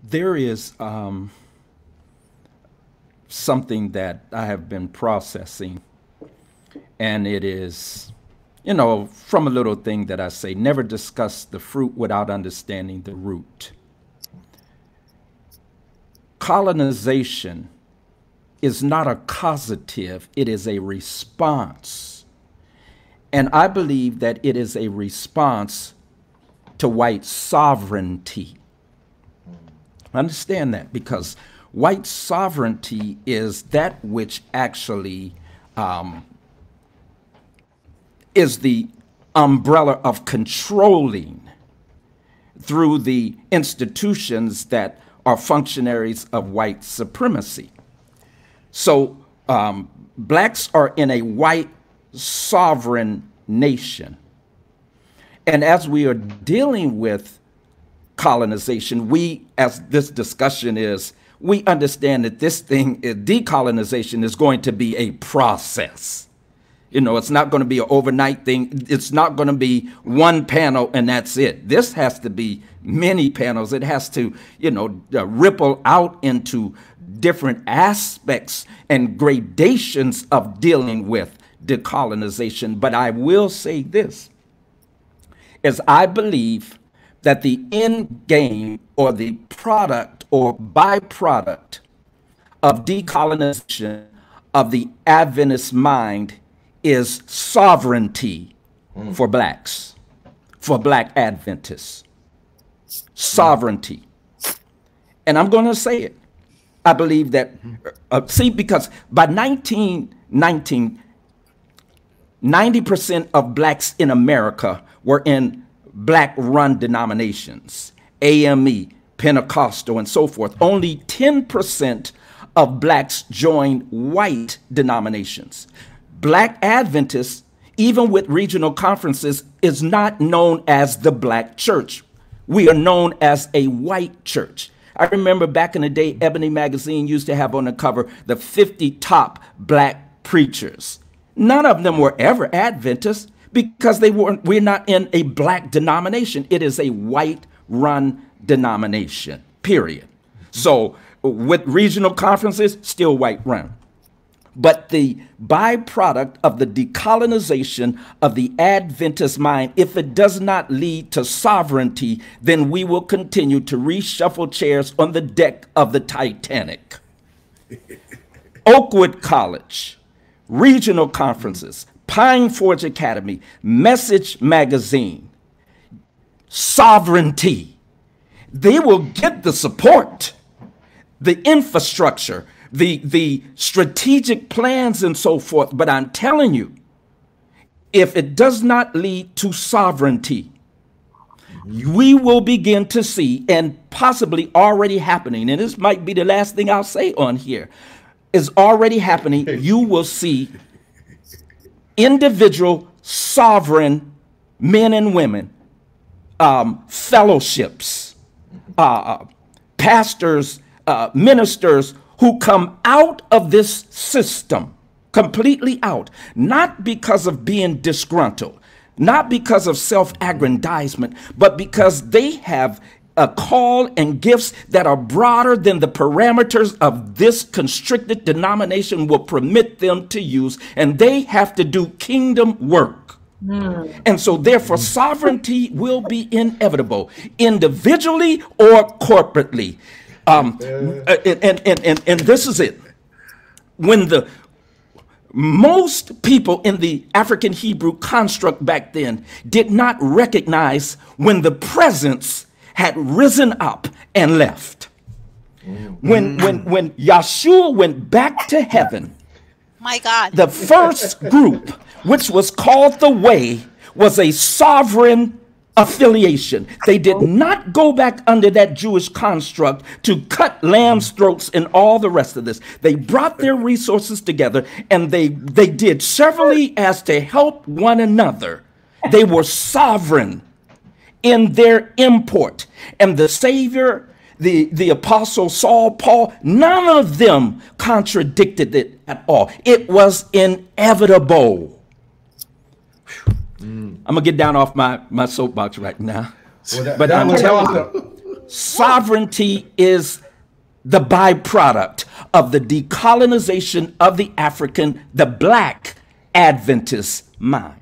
There is something that I have been processing, and it is, you know, from a little thing that I say, never discuss the fruit without understanding the root. Colonization is not a causative, it is a response. And I believe that it is a response to white sovereignty. Understand that, because white sovereignty is that which actually is the umbrella of controlling through the institutions that are functionaries of white supremacy. So blacks are in a white sovereign nation. And as we are dealing with colonization, we, as this discussion is, we understand that this thing, decolonization, is going to be a process. You know, it's not going to be an overnight thing. It's not going to be one panel and that's it. This has to be many panels. It has to, you know, ripple out into different aspects and gradations of dealing with decolonization. But I will say this, is I believe that the end game or the product or byproduct of decolonization of the Adventist mind is sovereignty for blacks, for black Adventists. Sovereignty. And I'm going to say it. I believe that, see, because by 1919, 90% of blacks in America were in black-run denominations, AME, Pentecostal, and so forth. Only 10% of blacks joined white denominations. Black Adventists, even with regional conferences, is not known as the black church. We are known as a white church. I remember back in the day, Ebony magazine used to have on the cover the 50 top black preachers. None of them were ever Adventists because we're not in a black denomination. It is a white run denomination, period. So with regional conferences, still white run. But the byproduct of the decolonization of the Adventist mind, if it does not lead to sovereignty, then we will continue to reshuffle chairs on the deck of the Titanic. Oakwood College, regional conferences, Pine Forge Academy, Message Magazine, sovereignty. They will get the support, the infrastructure, the strategic plans and so forth. But I'm telling you, if it does not lead to sovereignty, we will begin to see, and possibly already happening, and this might be the last thing I'll say on here, is already happening. You will see individual sovereign men and women, fellowships, pastors, ministers, who come out of this system, completely out, not because of being disgruntled, not because of self-aggrandizement, but because they have a call and gifts that are broader than the parameters of this constricted denomination will permit them to use, and they have to do kingdom work. And so therefore sovereignty will be inevitable, individually or corporately. And this is it. When most people in the African Hebrew construct back then did not recognize when the presence had risen up and left. When Yahshua went back to heaven, my God, the first group, which was called the Way, was a sovereign affiliation. They did not go back under that Jewish construct to cut lambs' throats and all the rest of this. They brought their resources together and they did severally as to help one another. They were sovereign in their import. And the Savior, the Apostle Saul, Paul, none of them contradicted it at all. It was inevitable. I'm gonna get down off my soapbox right now. Well, but I'm telling you, Sovereignty is the byproduct of the decolonization of the African, the black Adventist mind.